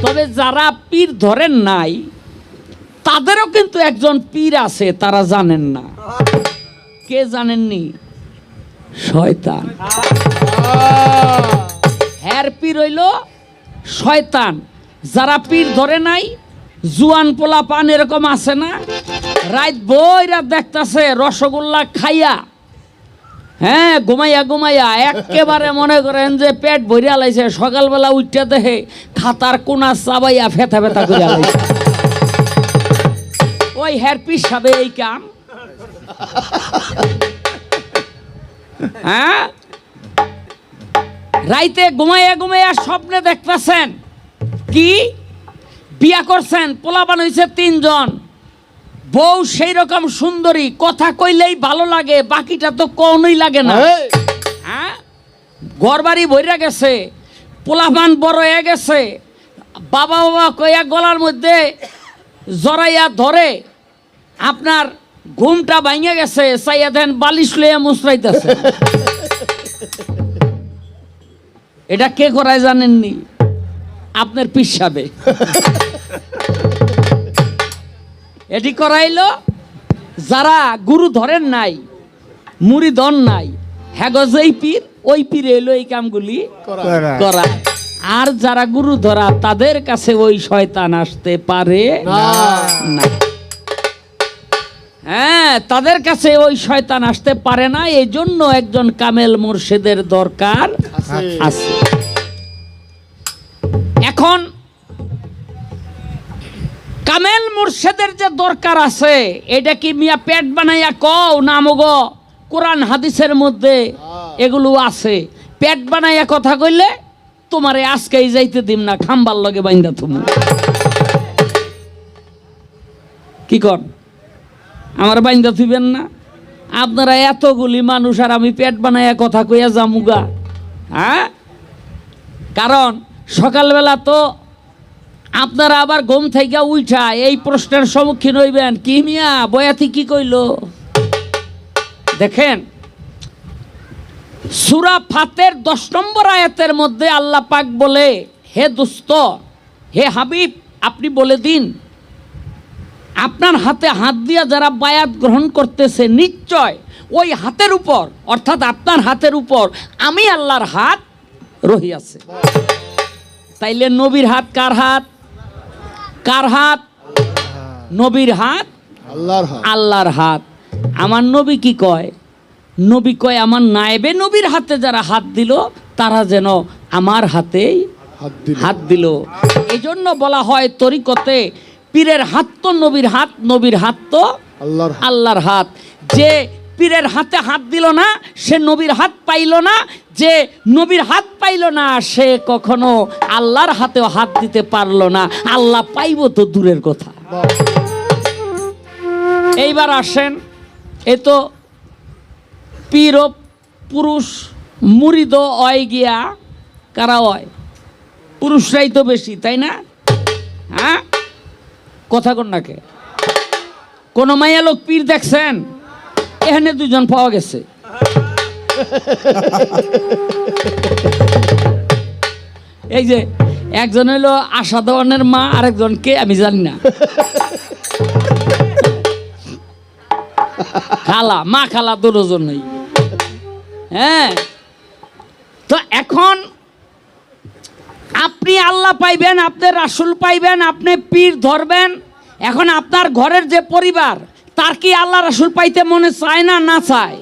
তবে যারা পীর ধরেন নাই তাদেরও কিন্তু একজন পীর আছে, তারা জানেন না। কে জানেননি? শয়তান। হ্যার পীর হইল শয়তান। যারা পীর ধরে নাই, জুয়ান পোলা পান এরকম আছে না, রাত বইরা দেখতাছে রসগোল্লা খাইয়া, হ্যাঁ, ঘুমাইয়া ঘুমাইয়া একেবারে মনে করেন যে পেট ভরিয়া লাইছে, সকালবেলা উঠতে দেখে খাতার কোনা চাবাইয়া ফেথা ফেথা করিয়া লাইছে। ওই হ্যারপিস সাবে এই কাম। হ্যাঁ, রাইতে ঘুমাইয়া ঘুমাইয়া স্বপ্নে দেখতেছেন কি বিয়া করছেন, পোলাপান হইছে 3 জন, বউ সেই রকম সুন্দরী, কথা কইলেই ভালো লাগে, বাকিটা তো কোনই লাগে না। হ্যাঁ, ঘর বাড়ি ভইরা গেছে, পোলাপান বড় হয়ে গেছে, বাবা বাবা কইয়া গলার মধ্যে জড়াইয়া ধরে, আপনার ঘুমটা ভাঙে গেছে, চাইয়া দেন বালিশ লইয়া মুচড়াইতেছে। এটা কে করায় জানেননি? আপনার পিসাবে। এটি করাইলো যারা গুরু ধরেন নাই, মুড়ি ধন নাই, হ্যাঁ যেই পীর ওই পীর এলো এই কামগুলি করায়। আর যারা গুরু ধরা তাদের কাছে ওই শয়তান আসতে পারে না। হ্যাঁ, তাদের কাছে ওই শয়তান আসতে পারে না। এই জন্য একজন কামেল মুর্শিদের দরকার আছে। এখন কামেল মুর্শিদের যে দরকার আছে, এটা কি মিয়া পেট বানাইয়া কও না? আমগো কোরআন হাদিসের মধ্যে এগুলো আছে। পেট বানাইয়া কথা কইলে তোমারে আজকেই যাইতে দিম না, খাম্বার লগে বাইন্দা তুমি। কি কর, আমার বাইন্দা থুইবেন না? আপনারা এতগুলি মানুষ আর আমি পেট বানাইয়া কথা কইয়া জামুগা? হ্যাঁ, কারণ সকালবেলা তো আপনারা আবার ঘুম থেকে উঠা এই প্রশ্নের সম্মুখীন হইবেন, কি মিয়া বয়াতি কি কইল? দেখেন, সূরা ফাতের 10 নম্বর আয়াতের মধ্যে আল্লাহ পাক বলে, হে দোস্ত, হে হাবিব, আপনি বলে দিন, আপনার হাতে হাত দিয়া যারা বায়াত গ্রহণ করতেছে, নিশ্চয় ওই হাতের উপর, অর্থাৎ আপনার হাতের উপর আমি আল্লাহর হাত রহিয়াছে। তাইলে নবীর হাত কার হাত? কার হাত? নবীর হাত আল্লাহর হাত। আমার নবী কি কয়? নবী কয়, আমার নায়েবে নবীর হাতে যারা হাত দিল তারা যেন আমার হাতেই হাত দিল। এই জন্য বলা হয় তরিকতে, পীরের হাত তো নবীর হাত, নবীর হাত তো আল্লাহর হাত। যে পীরের হাতে হাত দিল না সে নবীর হাত পাইল না, যে নবীর হাত পাইল না সে কখনো আল্লাহর হাতেও হাত দিতে পারলো না। আল্লাহ পাইব তো দূরের কথা। এইবার আসেন, এ তো পীর ও পুরুষ, মুরিদ হয় গিয়া কারা হয়? পুরুষরাই তো বেশি, তাই না? হ্যাঁ, কথা কোন নাকে? কোন মাইয়া লোক পীর দেখছেন? এখানে 2 জন পাওয়া গেছে। এই যে একজন হইলো আশা দেওয়ানের মা, আরেকজন কে আমি জানি না। খালা, মা খালা 2 জনই। হ্যাঁ, তো এখন আপনি আল্লাহ পাইবেন, আপনি রাসূল পাইবেন, আপনি পীর ধরবেন। এখন আপনার ঘরের যে পরিবার, তার কি আল্লাহ রাসূল পাইতে মনে চায় না? না চায়?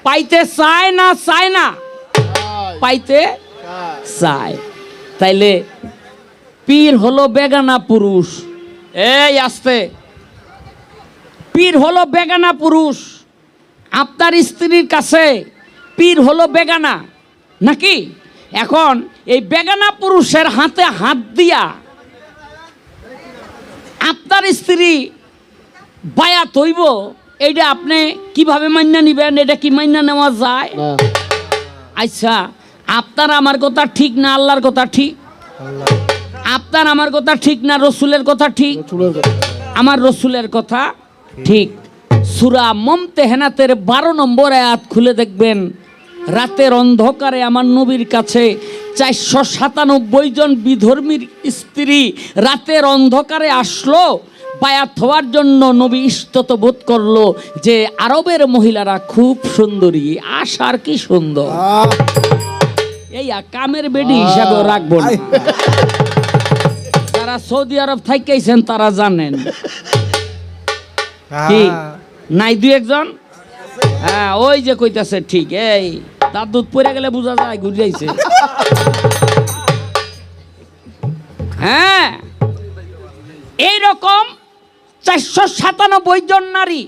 পাইতে চায় না? চায় না? পাইতে চায়। তাইলে পীর হলো বেগানা পুরুষ। এই আস্তে, পীর হলো বেগানা পুরুষ। আপনার স্ত্রীর কাছে পীর হলো বেগানা নাকি? এখন এই বেগানা পুরুষের হাতে হাত দিয়া আপনার স্ত্রী বায়াত হইব, এইটা আপনি কিভাবে মান্না নিবেন? এটা কি মান্না নেওয়া যায়? আচ্ছা, আপনার আমার কথা ঠিক না আল্লাহর কথা ঠিক? আপনার আমার কথা ঠিক না রসুলের কথা ঠিক? আমার রসুলের কথা ঠিক। সূরা মুমতাহিনাতের 12 নম্বর আয়াত খুলে দেখবেন, রাতের অন্ধকারে আমার নবীর কাছে 497 জন বিধর্মীর স্ত্রী রাতের অন্ধকারে আসলো বায়াত হওয়ার জন্য। নবী ইস্তত বোধ করলো যে আরবের মহিলারা খুব সুন্দরী, আশার কি সুন্দর, এই কামের বেডি হিসাবে রাখবো না। যারা সৌদি আরব থাইকাইছেন তারা জানেন কি নাই, দুই একজন হ্যাঁ ওই যে কইতাছে ঠিক, এই তার দুধ পড়ে গেলে বোঝা যায় ঘুরে যাইছে। হ্যাঁ এইরকম 497 জন নারী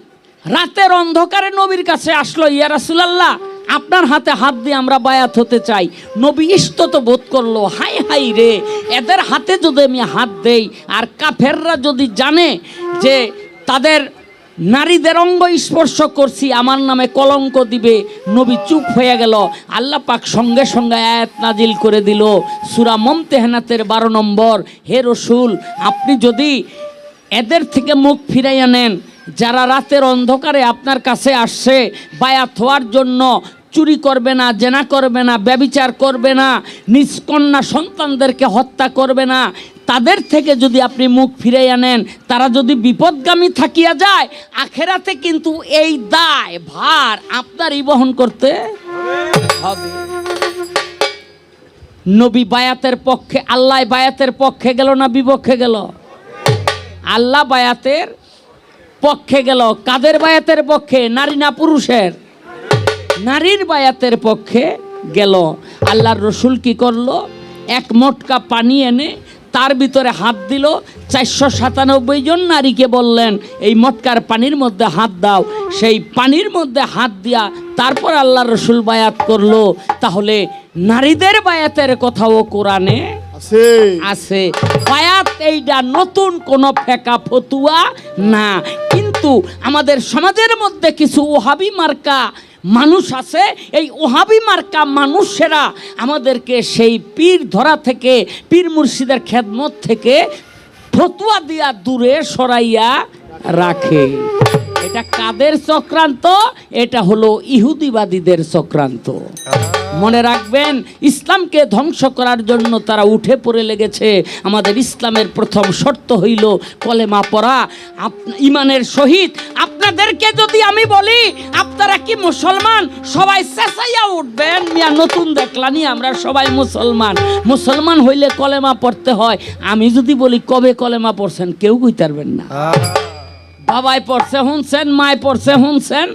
রাতের অন্ধকারে নবীর কাছে আসলো, ইয়া রাসূলুল্লাহ আপনার হাতে হাত দিয়ে আমরা বায়াত হতে চাই। নবী ইস্তত বোধ করলো, হাই হাই রে, এদের হাতে যদি আমি হাত দেই আর কাফেররা যদি জানে যে তাদের নারীদের অঙ্গ স্পর্শ করছি আমার নামে কলঙ্ক দিবে। নবী চুপ হয়ে গেল। আল্লাহ পাক সঙ্গে সঙ্গে আয়াত নাজিল করে দিল সূরা মুমতাহানাতের 12 নম্বর, হে রাসূল আপনি যদি এদের থেকে মুখ ফিরাইয়া নেন যারা রাতের অন্ধকারে আপনার কাছে আসছে বায়াত হওয়ার জন্য, চুরি করবে না, জেনা করবে না, ব্যভিচার করবে না, নিজ কন্যা সন্তানদেরকে হত্যা করবে না, তাদের থেকে যদি আপনি মুখ ফিরাইয়া নেন, তারা যদি বিপদগামী থাকিয়া যায় আখেরাতে কিন্তু এই দায় ভার আপনারই বহন করতে হবে। নবী বায়াতের পক্ষে, আল্লাহ বায়াতের পক্ষে গেল না বিপক্ষে গেল? আল্লাহ বায়াতের পক্ষে গেল। কাদের বায়াতের পক্ষে? নারী না পুরুষের? নারীর বায়াতের পক্ষে গেল। আল্লাহর রসুল কি করলো? এক মটকা পানি এনে তার ভিতরে হাত দিল। 497 জন নারীকে বললেন এই মটকার পানির মধ্যে হাত দাও। সেই পানির মধ্যে হাত দিয়া তারপর আল্লাহর রসুল বায়াত করলো। তাহলে নারীদের বায়াতের কথাও কোরআনে আছে। বায়াত এইটা নতুন কোন ফেকা ফতুয়া না। কিন্তু আমাদের সমাজের মধ্যে কিছু ওহাবি মার্কা মানুষ আছে, এই ওহাবি মার্কা মানুষেরা আমাদেরকে সেই পীর ধরা থেকে, পীর মুর্শিদের খেদমত থেকে ফতুয়া দিয়া দূরে সরাইয়া রাখে। এটা কাদের চক্রান্ত? এটা হলো ইহুদিবাদীদের চক্রান্ত। মনে রাখবেন, ইসলামকে ধ্বংস করার জন্য তারা উঠে পড়ে লেগেছে। আমাদের ইসলামের প্রথম শর্ত হইল কলেমা পড়া, ইমানের সহিত। আপনাদেরকে যদি আমি বলি আপনারা কি মুসলমান, সবাই চেঁচাইয়া উঠবেন, মিয়া নতুন দেখলানি আমরা সবাই মুসলমান। মুসলমান হইলে কলেমা পড়তে হয়। আমি যদি বলি কবে কলেমা পড়ছেন, কেউ কইতে পারবেন না। বাবাই পড়ছে শুনছেন, মায় পড়ছে শুনছেন,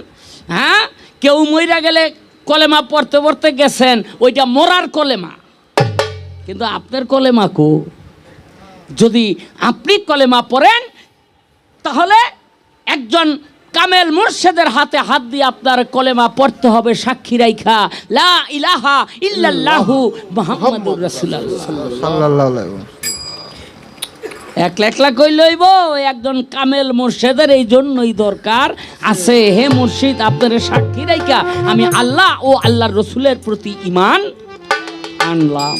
হ্যাঁ কেউ মইরা গেলে কলেমা পড়তে পড়তে গেছেন, ওইটা মরার কলেমা। কিন্তু আপনার কলেমা কো? যদি আপনি কলেমা পড়েন তাহলে একজন কামেল মুর্শিদের হাতে হাত দিয়ে আপনার কলেমা পড়তে হবে সাক্ষী রাইখা, লা ইলাহা ইল্লাল্লাহু মুহাম্মাদুর রাসূলুল্লাহ সাল্লাল্লাহু আলাইহি ওয়াসাল্লাম। একলা একলা কই লইব? একজন কামেল মুর্শিদের এই জন্যই দরকার আছে। হে মুর্শিদ, আপনার সাক্ষী রাইখা আমি আল্লাহ ও আল্লাহর রসুলের প্রতি ঈমান আনলাম।